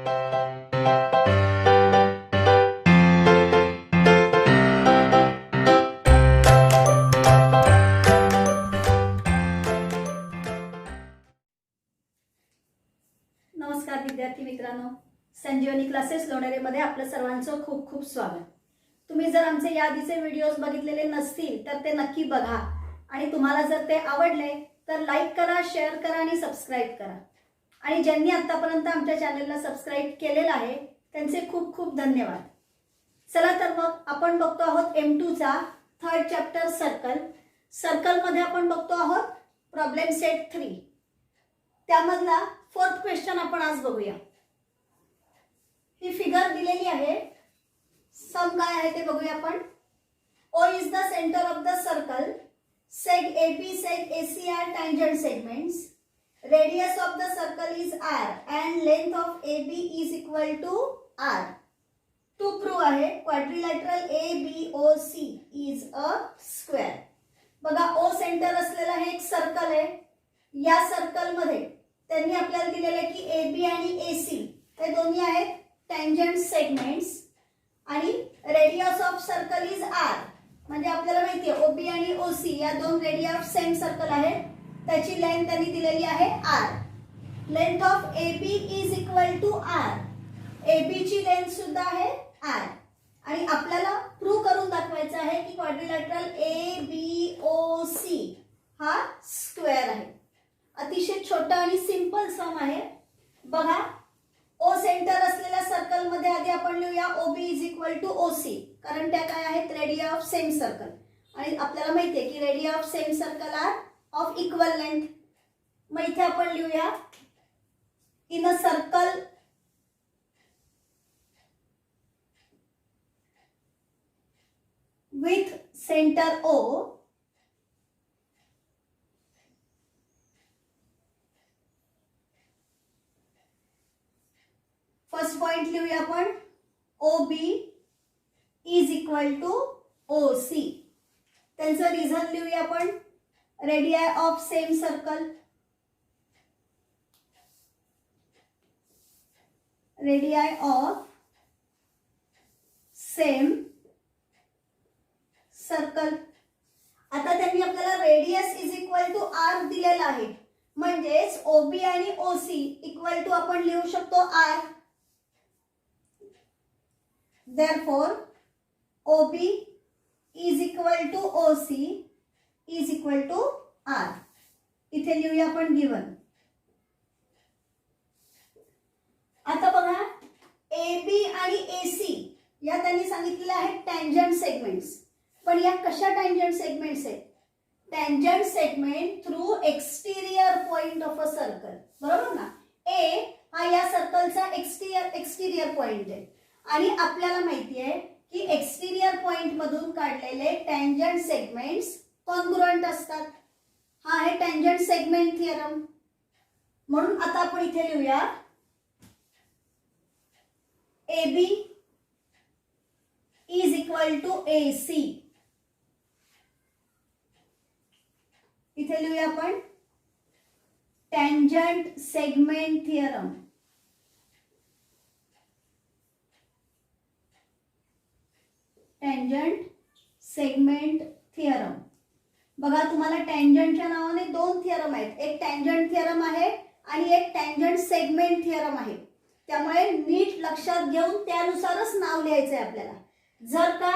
नमस्कार विद्यार्थी मित्रांनो, संजीवनी क्लासेस लोणेरेमध्ये आपलं सर्वांचं खूप खूप स्वागत. तुम्ही जर आमचे याआधीचे व्हिडिओज बघितलेले नसतील तर ते नक्की बघा आणि तुम्हाला जर ते आवडले तर लाईक करा, शेअर करा आणि सबस्क्राईब करा. आणि ज्यांनी आतापर्यंत आमच्या चॅनलला सबस्क्राईब केलेलं आहे त्यांचे खूप खूप धन्यवाद. चला तर मग आपण बघतो आहोत M2 चा थर्ड चॅप्टर सर्कल मध्ये आपण बघतो आहोत प्रॉब्लेम सेट 3. त्यामधला फोर्थ क्वेश्चन आपण आज बघूया. ही फिगर दिलेली आहे, सम काय आहे ते बघूया आपण. O is the center of the circle. Seg AB, seg AC are tangent segments. Radius of the circle is R and length of AB is equal to R. To prove आहे quadrilateral ABOC is a square. बघा O centre असलेला हे एक circle आहे. या circle मध्ये त्यांनी आपल्याला दिलेले की AB आणि AC हे दोन्ही आहेत टँजंट सेगमेंट्स आणि radius of circle is R. म्हणजे आपल्याला माहिती आहे OB आणि OC या दोन रेडिया ऑफ सेम सर्कल आहेत. त्याची लेंथ त्यांनी दिलेली आहे R. Length of AB is equal to R. AB ची लेंथ सुद्धा आहे R. आणि आपल्याला प्रूव्ह करून दाखवायचं आहे की क्वाड्रिलॅटरल ABOC हा स्क्वेअर आहे. अतिशय छोटा आणि सिंपल सम आहे. बघा, O सेंटर असलेल्या सर्कल मध्ये आधी आपण लिहूया OB is equal to OC, कारण त्या काय आहेत रेडिया ऑफ सेम सर्कल. आणि आपल्याला माहिती आहे की radii of same circle are of equal length. मग इथे आपण लिहूया in a circle with centre O, first point लिहूया आपण OB is equal to OC. त्यांचं रिझन लिहूया आपण radii of same circle. Radii of same circle. आता त्यांनी आपल्याला radius is equal to R दिलेला आहे, म्हणजेच OB आणि OC इक्वल टू आपण लिहू शकतो R. Therefore, OB is equal to OC is equal to R. इथे लिहूया आपण गिवन. आता बघा AB आणि AC या त्यांनी सांगितलेल्या आहेत टँजंट सेगमेंट्स. पण या कशा टँजंट सेगमेंट्स आहेत? Tangent segment through exterior point of a circle. बरोबर ना? A हा या सर्कलचा एक्सटिरियर पॉइंट आहे आणि आपल्याला माहिती आहे की एक्सटिरियर पॉइंट मधून काढलेले टँजंट सेगमेंट्स कॉन्ग्रुएंट असतात. हा आहे टँजंट सेगमेंट थिअरम. म्हणून आता आपण इथे लिहूया AB is equal to AC. इथे लिहूया आपण tangent segment theorem. Tangent segment theorem. बघा, तुम्हाला टँजंटच्या नावाने दोन थिअरम आहेत. एक टँजंट थिअरम आहे आणि एक टँजंट सेगमेंट थिअरम आहे. त्यामुळे नीट लक्षात घेऊन त्यानुसारच नाव लिहायचं आहे आपल्याला. जर का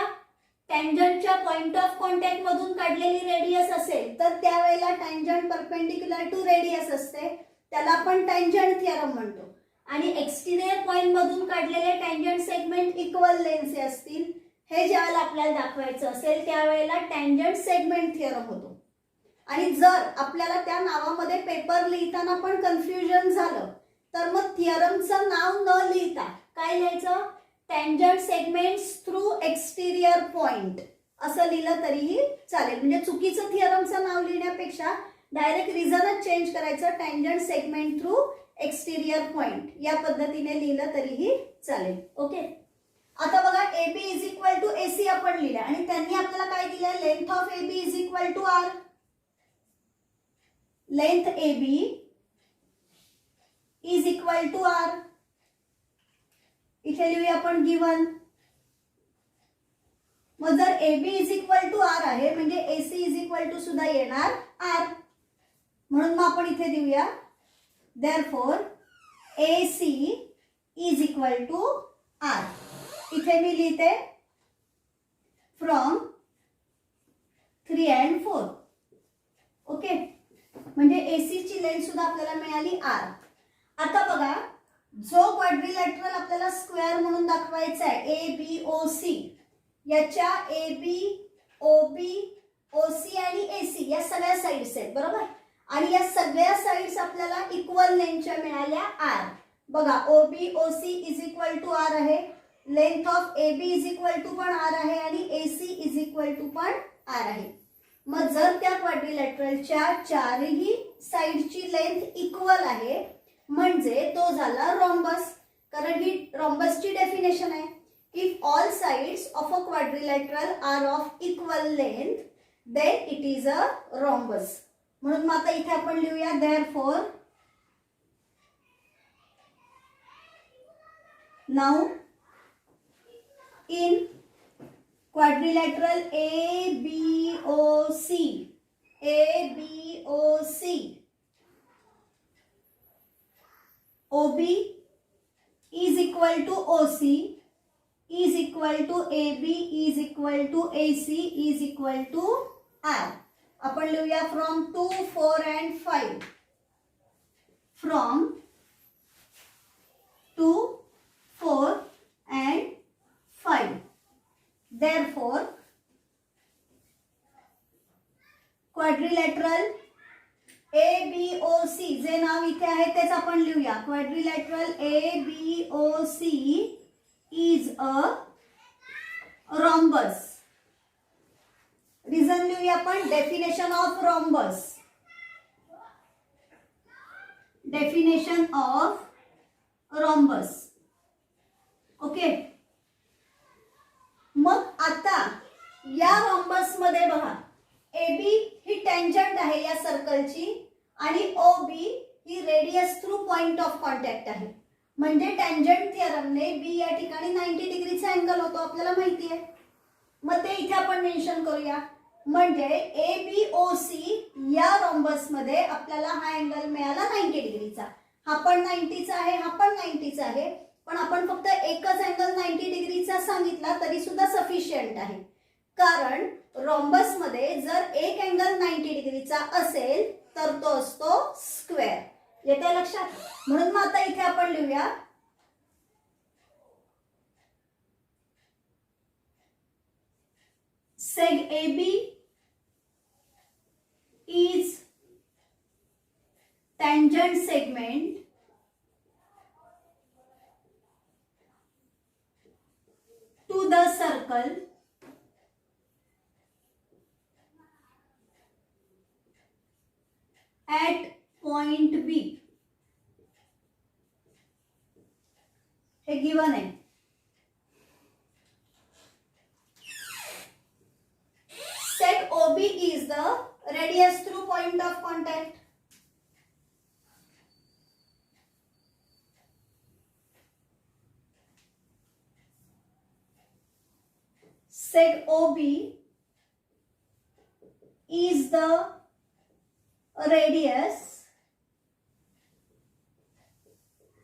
टँजंटच्या पॉइंट ऑफ कॉन्टॅक्ट मधून काढलेली रेडियस असेल तर त्यावेळेला टँजंट परपेंडिक्युलर टू रेडियस असते, त्याला आपण टँजंट थिअरम म्हणतो. आणि एक्सटिरियर पॉइंट मधून काढलेले टँजंट सेगमेंट इक्वल लेंथचे असतील, हे ज्यावेळेला आपल्याला दाखवायचं असेल त्यावेळेला टँजंट सेगमेंट थिअरम होतो. आणि जर आपल्याला त्या नावामध्ये पेपर लिहिताना पण कन्फ्युजन झालं तर मग थिअरमचं नाव न लिहिता काय लिहायचं? Tangent segments through exterior point असं लिहिलं तरीही चालेल. म्हणजे चुकीचं थिअरमचं नाव लिहिण्यापेक्षा डायरेक्ट रिझनच चेंज करायचं, tangent segment through exterior point या पद्धतीने लिहिलं तरीही चालेल. ओके. आता बघा AB is equal to AC आपण लिहिलं आणि त्यांनी आपल्याला काय दिलं? Length of AB is equal to R. Length AB is equal to R. इथे लिहूया आपण गिवन. मग जर AB is equal to R आहे म्हणजे AC इज इक्वल टू सुद्धा येणार आर. म्हणून मग आपण इथे देऊया therefore AC is equal to R. इथे मी लिहिते फ्रॉम 3 and 4. ओके, म्हणजे AC ची लेंथ सुद्धा आपल्याला मिळाली आर. आता बघा, जो क्वाड्रिलॅटरल आपल्याला स्क्वेअर म्हणून दाखवायचा आहे ABOC, याच्या AB, OB, OC आणि AC या सगळ्या साइड्स आहेत बरोबर. आणि या सगळ्या साइड्स आपल्याला इक्वल लेंथच्या मिळाल्या आर. बघा OB OC is equal to R आहे, length of AB is equal to पण आर आहे आणि AC इज इक्वल टू पण आर आहे. मग जर त्या क्वाड्रिलॅटरलच्या चारही साइडची लेंथ इक्वल आहे म्हणजे तो झाला रॉम्बस. कारण ही रॉम्बसची डेफिनेशन आहे. If all sides of a quadrilateral are of equal length then it is a rhombus. म्हणून मग आता इथे आपण लिहूया therefore now in quadrilateral ABOC OB is equal to OC is equal to AB is equal to AC is equal to R. आपण लिहूया from 2, 4 and 5. From 2, 4 and 5. Therefore, quadrilateral ABOC जे नाव इथे आहे तेच आपण लिहूया. Quadrilateral ABOC is a rhombus. Reason लिहूया आपण. Definition of rhombus. Definition of rhombus. Okay, मग आता या रॉम्बस मध्ये बघा AB ही टेंजंट आहे या सर्कलची आणि OB he radius through point of contact आहे. म्हणजे टेंजंट थिअरमने B या ठिकाणी 90 डिग्रीचा अँगल होतो आपल्याला माहिती आहे. मग ते इथे आपण मेन्शन करूया. म्हणजे ABOC या रॉम्बस मध्ये आपल्याला हा अँगल मिळाला 90 डिग्रीचा. हा पण 90चा आहे, हा पण 90चा आहे. पण आपण फक्त एकच अँगल 90 डिग्रीचा सांगितला तरी सुद्धा सफिशियंट आहे. कारण रॉम्बस मध्ये जर एक अँगल 90 डिग्रीचा असेल तर तो असतो स्क्वेअर. येते लक्षात. म्हणून मग आता इथे आपण लिहूया सेग AB is tangent segment to the circle at point B. हे गिवन आहे. Seg OB is the radius through point of contact. Seg OB is the radius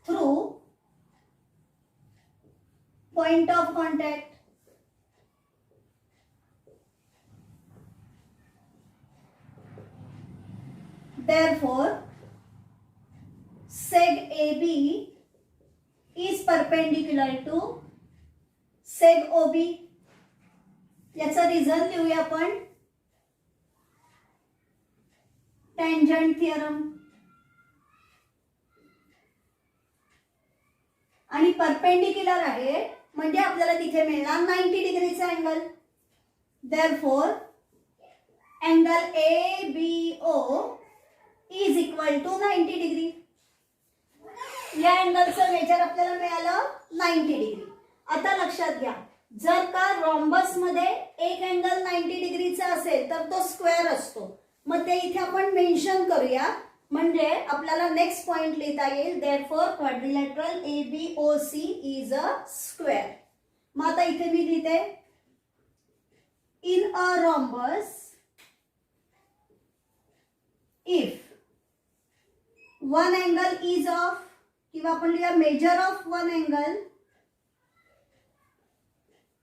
through point of contact. Therefore, seg AB is perpendicular to seg OB. याचा reason लिहूया आपण. Tangent theorem. आणि perpendicular आहे म्हणजे आपल्याला तिथे मिळणार 90 डिग्रीचा angle. Therefore angle ABO is equal to 90 degree. या अँगलचं मेजर आपल्याला मिळालं 90 डिग्री. आता लक्षात घ्या, जर का रॉम्बस मध्ये एक अँगल 90 डिग्रीचा असेल तर तो स्क्वेअर असतो. मग ते इथे आपण मेन्शन करूया म्हणजे आपल्याला नेक्स्ट पॉइंट लिहिता येईल therefore quadrilateral ABOC is a square. मग आता इथे मी लिहिते in a rhombus if one angle is of, किंवा आपण लिहूया measure of one angle,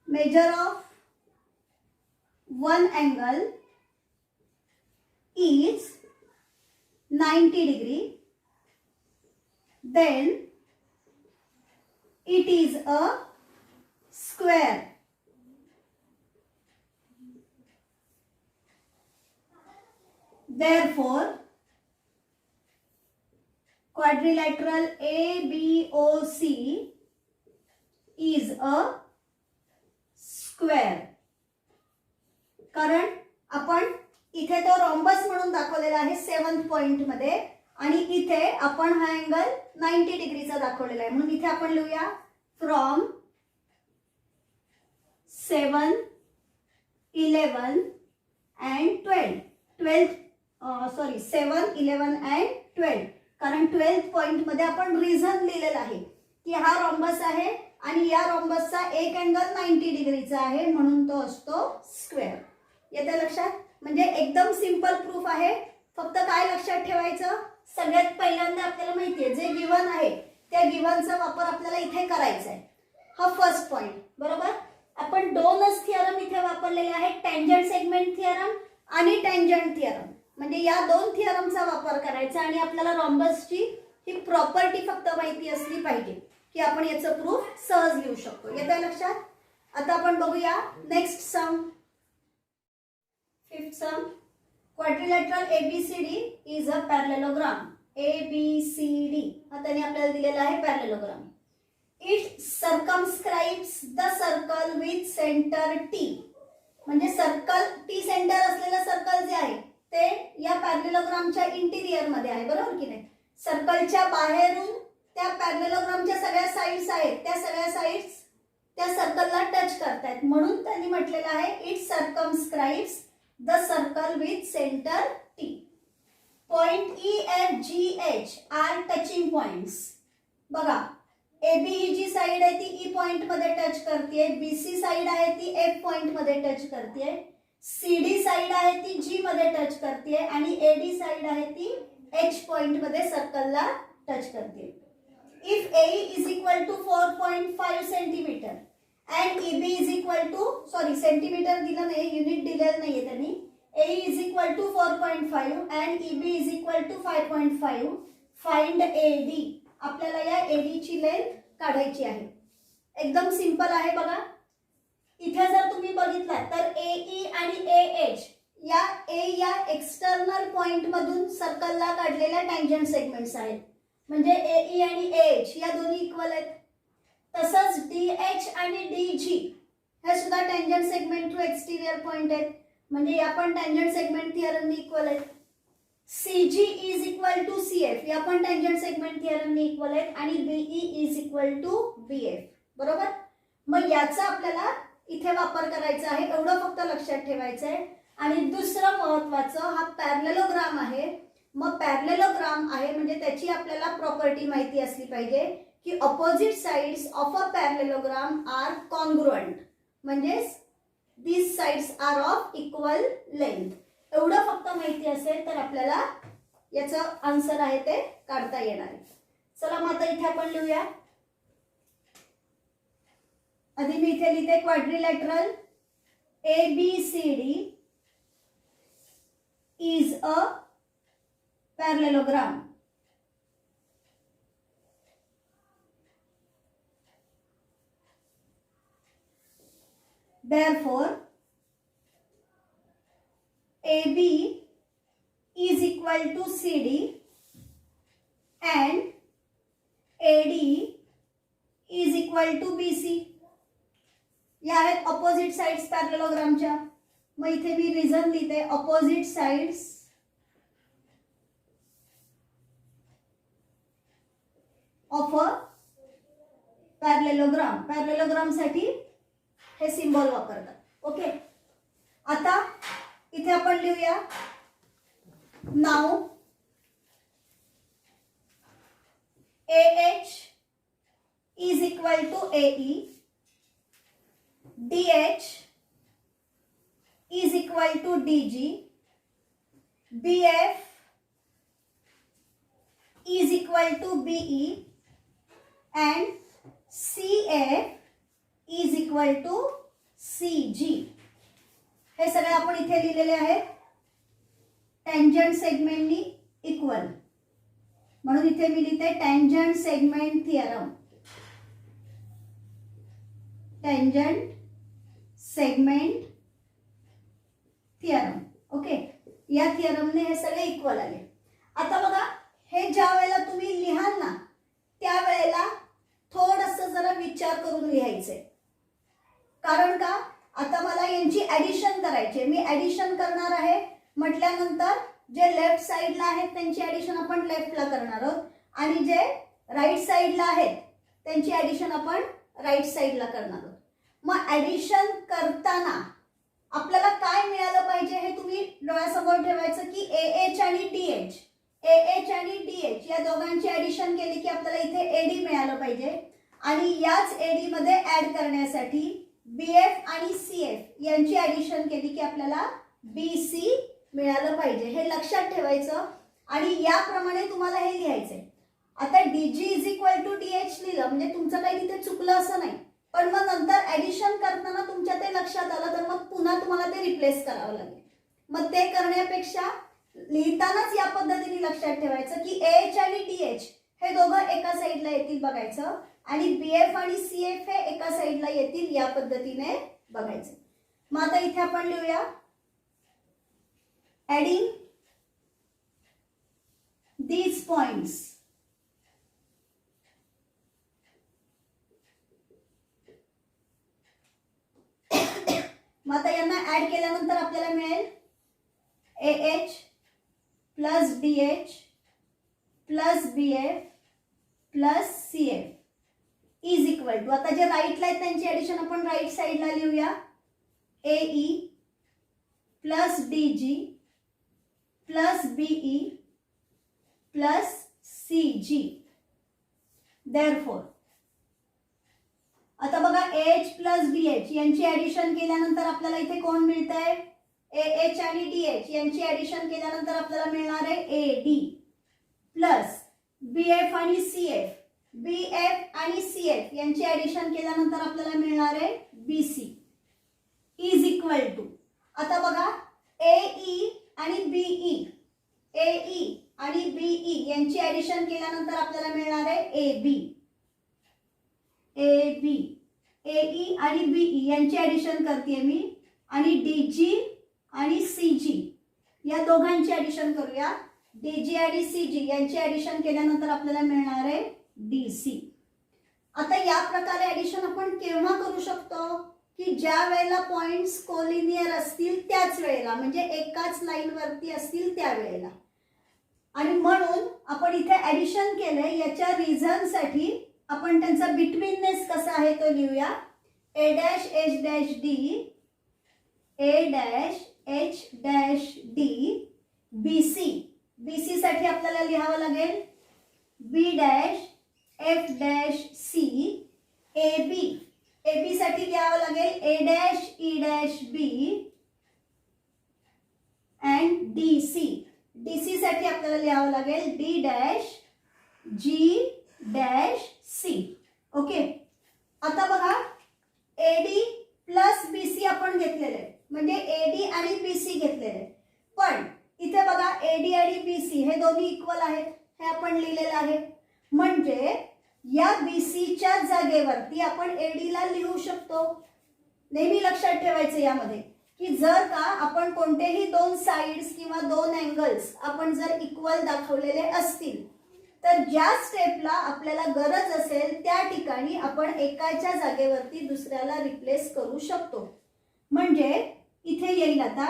measure of one angle is 90 degree, then it is a square. Therefore, quadrilateral ABOC is a square. कारण आपण इथे तो रॉम्बस म्हणून दाखवलेला आहे 7th पॉइंट मध्ये, आणि इथे आपण हा अँगल 90 डिग्रीचा दाखवलेला आहे. म्हणून इथे आपण लिहूया फ्रॉम 7, 11 and 12. 7, 11 and 12. कारण 12th पॉइंट मध्ये आपण रिझन लिहिलेला आहे की हा रॉम्बस आहे आणि या रॉम्बसचा एक अँगल 90 डिग्रीचा आहे, म्हणून तो असतो स्क्वेअर. येते लक्षात? म्हणजे एकदम सिंपल प्रूफ आहे. फक्त काय लक्षात ठेवायचं, सगळ्यात पहिल्यांदा आपल्याला माहिती आहे जे गिवन आहे त्या गिवनचा वापर आपल्याला इथे करायचा आहे. हा फर्स्ट पॉइंट. बरोबर. आपण दोनच थिअरम इथे वापरलेले आहेत, टँजंट सेगमेंट थिअरम आणि टँजंट थिअरम. म्हणजे या दोन थिअरमचा वापर करायचा आणि आपल्याला रॉम्बसची ही प्रॉपर्टी फक्त माहिती असली पाहिजे की आपण याचं प्रूफ सहज लिहू शकतो. येते लक्षात? आता आपण बघूया next sum. Fifth sum, quadrilateral ABCD is a parallelogram. ABCD हा त्याने आपल्याला दिलेला आहे parallelogram. It circumscribes the circle with center T. म्हणजे सर्कल T सेंटर असलेलं सर्कल जे आहे ते या पॅरलेलोग्रामच्या इंटिरियर मध्ये आहे. बरोबर की नाही? सर्कलच्या बाहेरून त्या पॅरलेलोग्रामच्या सगळ्या साइड्स आहेत, त्या सगळ्या साइड्स त्या सर्कलला टच करतात, म्हणून त्यांनी म्हटलेलं आहे it सर्कमस्क्राइब्स the circle with center T. Point E, F, G, H are touching points. बघा, AB ही जी साइड आहे ती E पॉइंट मध्ये टच करते, BC साइड आहे ती F पॉइंट मध्ये टच करते, CD साइड आहे ती G मध्ये टच करते आणि AD साइड आहे ती H पॉइंट मध्ये सर्कलला टच करते. If AE is equal to 4.5 centimeter and EB is equal to, centimetre दिलं नाही, युनिट दिलेलं नाहीये त्यांनी. AE is equal to 4.5 and EB is equal to 5.5. Find AD. आपल्याला या AD ची लेंथ काढायची आहे. एकदम सिंपल आहे. बघा, इथे जर तुम्ही बघितला तर AE आणि AH या या एक्सटर्नल पॉइंट मधून सर्कलला काढलेल्या टँजंट सेगमेंट्स आहेत. म्हणजे AE आणि AH या दोन्ही इक्वल आहेत. तसंच DH आणि DG हे सुद्धा tangent segment to exterior point आहेत. म्हणजे या पण टँजंट सेगमेंट थिअरमनी इक्वल आहेत. CG is equal to CF या पण टँजंट सेगमेंट थिअरमनी इक्वल आहेत आणि BE is equal to BF. बरोबर. मग याचा आपल्याला इथे वापर करायचा आहे, एवढं फक्त लक्षात ठेवायचं आहे. आणि दुसरं महत्त्वाचं, हा पॅरलेलोग्राम आहे. मग पॅरलेलोग्राम आहे म्हणजे त्याची आपल्याला प्रॉपर्टी माहिती असली पाहिजे की opposite sides of a parallelogram are congruent. म्हणजे these sides are of equal length. एवढं फक्त माहिती असेल तर आपल्याला याचं आन्सर आहे ते काढता येणार आहे. चला मग आता इथे आपण लिहूया. आधी मी इथे लिहिते quadrilateral ABCD is a parallelogram. Therefore, AB is equal to CD and AD is equal to BC. या आहेत ऑपोजिट साइड्स पॅरलेलोग्रामच्या. मग इथे मी रिझन लिहिते opposite sides of a parallelogram. Parallelogram साठी हे सिंबल वापरतात. ओके. आता इथे आपण लिहूया now AH is equal to AE, DH is equal to DG, BF is equal to BE and CF is equal to CG. हे सगळे आपण इथे लिहिलेले आहेत टँजंट सेगमेंटनी इक्वल, म्हणून इथे मी लिहिते tangent segment theorem. Tangent segment theorem. Okay, या थिअरमने हे सगळे इक्वल आले. आता बघा, हे ज्या वेळेला तुम्ही लिहाल ना त्यावेळेला थोडंसं जरा विचार करून लिहायचे. कारण का, आता मला यांची ॲडिशन करायची. मी ॲडिशन करणार आहे म्हटल्यानंतर जे लेफ्ट साईडला आहेत त्यांची ॲडिशन आपण लेफ्टला करणार आहोत आणि जे राईट साईडला आहेत त्यांची ॲडिशन आपण राईट साईडला करणार आहोत. मग ॲडिशन करताना आपल्याला काय मिळालं पाहिजे हे तुम्ही डोळ्यासमोर ठेवायचं की AH आणि DH, AH आणि DH या दोघांची ॲडिशन केली की आपल्याला इथे AD मिळालं पाहिजे आणि याच AD मध्ये ॲड करण्यासाठी BF आणि CF यांची ॲडिशन केली की आपल्याला BC मिळालं पाहिजे. हे लक्षात ठेवायचं आणि याप्रमाणे तुम्हाला हे लिहायचंय. आता DG is equal to DH लिहिलं म्हणजे तुमचं काही तिथे चुकलं असं नाही, पण मग नंतर ॲडिशन करताना तुमच्या ते लक्षात आलं तर मग पुन्हा तुम्हाला ते रिप्लेस करावं लागेल. मग ते करण्यापेक्षा लिहितानाच या पद्धतीने लक्षात ठेवायचं की AH आणि DH हे दोघं एका साईडला येतील बघायचं आणि BF आणि CF हे एका साईडला येतील या पद्धतीने बघायचं. मग आता इथे आपण लिहूया adding these points. मग आता यांना ऍड केल्यानंतर आपल्याला मिळेल AH plus DH plus BF plus CF is equal to, आता जे राईटला आहेत त्यांची ॲडिशन आपण राईट साईडला लिहूया, AE plus DG plus BE plus CG. Therefore आता बघा AH प्लस DH यांची ॲडिशन केल्यानंतर आपल्याला इथे कोण मिळतंय, AH आणि DH यांची ॲडिशन केल्यानंतर आपल्याला मिळणार आहे AD प्लस BF आणि CF, BF आणि CF यांची ॲडिशन केल्यानंतर आपल्याला मिळणार आहे BC इज इक्वल टू, आता बघा AE आणि BE, AE आणि BE यांची ॲडिशन केल्यानंतर आपल्याला मिळणार आहे AB, AB, AE आणि BE यांची ॲडिशन करते मी आणि DG आणि CG या दोघांची ॲडिशन करूया. DG आणि CG यांची ॲडिशन केल्यानंतर आपल्याला मिळणार आहे DC. आता या प्रकारे ॲडिशन आपण केव्हा करू शकतो की ज्या वेळेला पॉइंट्स कोलिनियर असतील त्याच वेळेला, म्हणजे एकाच लाईन वरती असतील त्यावेळेला. आणि म्हणून आपण इथे ॲडिशन केलंय. याच्या रिझन साठी आपण त्यांचा बिटवीननेस कसा आहे तो लिहूया, A dash H dash D, A dash H dash D, BC, BC साठी आपल्याला लिहावं लागेल B dash F dash C, AB, AB साठी लिहावं लागेल A dash E dash B and DC, DC साठी आपल्याला लिहावं लागेल D dash G dash C. Okay, आता बघा AD प्लस BC आपण घेतलेले आहे, म्हणजे AD आणि BC घेतलेले आहे. पण इथे बघा AD आणि BC हे दोन्ही इक्वल आहेत, हे आपण लिहिलेलं आहे. म्हणजे या BC च्या जागेवरती आपण AD ला लिहू शकतो. नेहमी लक्षात ठेवायचं यामध्ये की जर का आपण कोणतेही दोन साइड्स किंवा दोन अँगल्स आपण जर इक्वल दाखवलेले असतील तर ज्या स्टेपला आपल्याला गरज असेल त्या ठिकाणी आपण एकाच्या जागेवरती दुसऱ्याला रिप्लेस करू शकतो. म्हणजे इथे येईल आता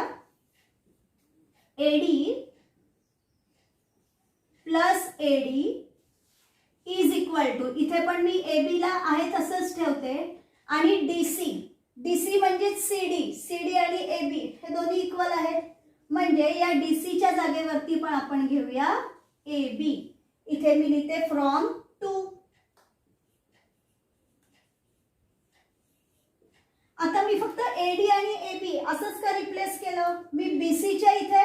AD plus AD is equal to, इथे पण मी AB ला आहे तसंच ठेवते आणि DC, DC म्हणजे CD, CD आणि AB हे दोन्ही इक्वल आहेत. म्हणजे या DC च्या जागेवरती पण आपण घेऊया AB. इथे मी लिहिते फ्रॉम 2. आता मी फक्त AD आणि AB असंच का रिप्लेस केलं? मी BC च्या इथे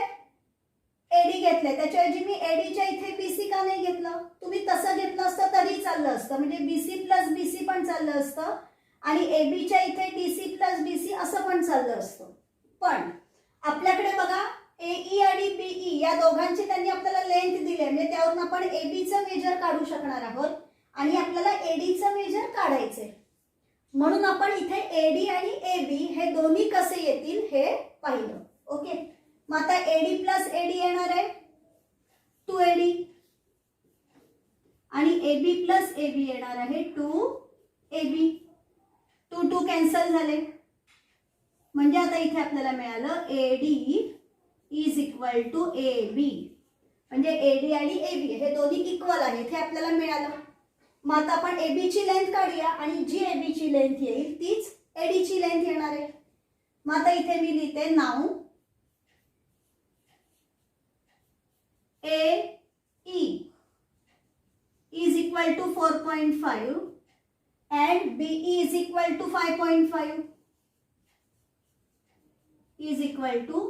AD घेतले, त्याच्याऐवजी मी AD च्या इथे BC का नाही घेतलं? तुम्ही तसं घेतलं असतं तरी चाललं असतं, म्हणजे BC प्लस BC पण चाललं असतं आणि AB च्या इथे DC प्लस BC असं पण चाललं असतं. पण आपल्याकडे बघा AE आणि BE या दोघांची त्यांनी आपल्याला लेंथ दिली, म्हणजे त्यावरून आपण ABचं मेजर काढू शकणार आहोत आणि आपल्याला ADचं मेजर काढायचंय. म्हणून आपण इथे AD आणि AB हे दोन्ही कसे येतील हे पाहिलं. ओके, मग आता AD प्लस AD येणार आहे 2AD आणि AB प्लस AB येणार आहे 2AB. 2 कॅन्सल झाले, म्हणजे आता इथे आपल्याला मिळालं AD is equal to AB, म्हणजे AD आणि AB हे दोन्ही इक्वल आहेत हे आपल्याला मिळालं. मग आता आपण AB ची लेंथ काढूया आणि जी AB ची लेंथ येईल तीच AD ची लेंथ येणार आहे. मग आता इथे मी लिहिते now AE is equal to 4.5 and BE is equal to 5.5 is equal to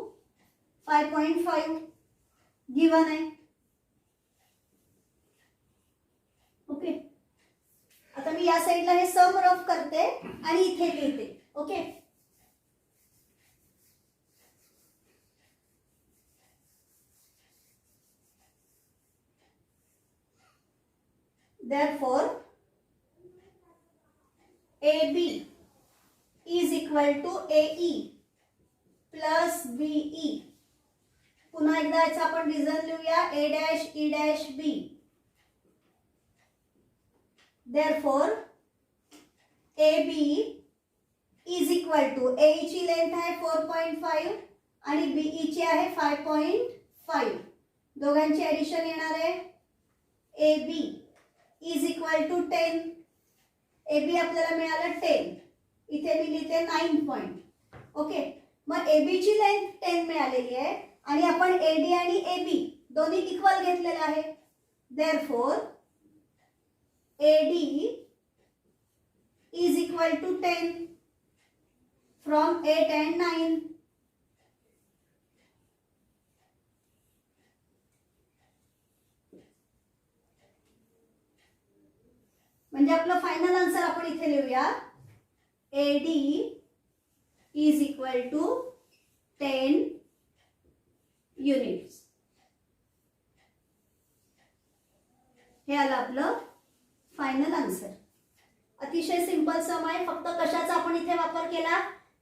5.5 given आहे. ओके, आता मी या साइडला हे सम रफ करते आणि इथे लिहिते. Okay, therefore AB is equal to AE plus BE. पुन्हा एकदा याचा आपण रिझन लिहूया A dash E dash B. Therefore AB is equal to AE ची लेंथ आहे 4.5 आणि BE ची आहे 5.5. दोघांची ऍडिशन येणार आहे AB is equal to 10. AB आपल्याला मिळालं 10, इथे मी लिहिते 9 पॉइंट. ओके, मग AB ची लेंथ 10 मिळालेली आहे आणि आपण AD आणि AB दोन्ही इक्वल घेतलेले आहे. Therefore AD is equal to 10 from 8 and 9. म्हणजे आपलं फायनल आन्सर आपण इथे लिहूया AD is equal to 10 units. हे आलं आपलं फायनल आन्सर. अतिशय सिंपल सम आहे. फक्त कशाचा आपण इथे वापर केला?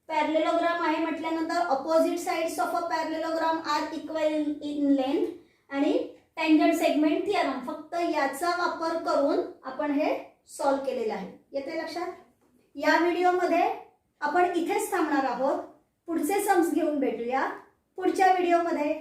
पॅरलेलोग्राम आहे म्हटल्यानंतर opposite sides of a parallelogram are equal in length आणि टँजंट सेगमेंट थिअरम, फक्त याचा वापर करून आपण हे सॉल्व केलेलं आहे. येते लक्षात? या व्हिडिओमध्ये आपण इथेच थांबणार आहोत. पुढचे सम्स घेऊन भेटूया पुढच्या व्हिडिओमध्ये.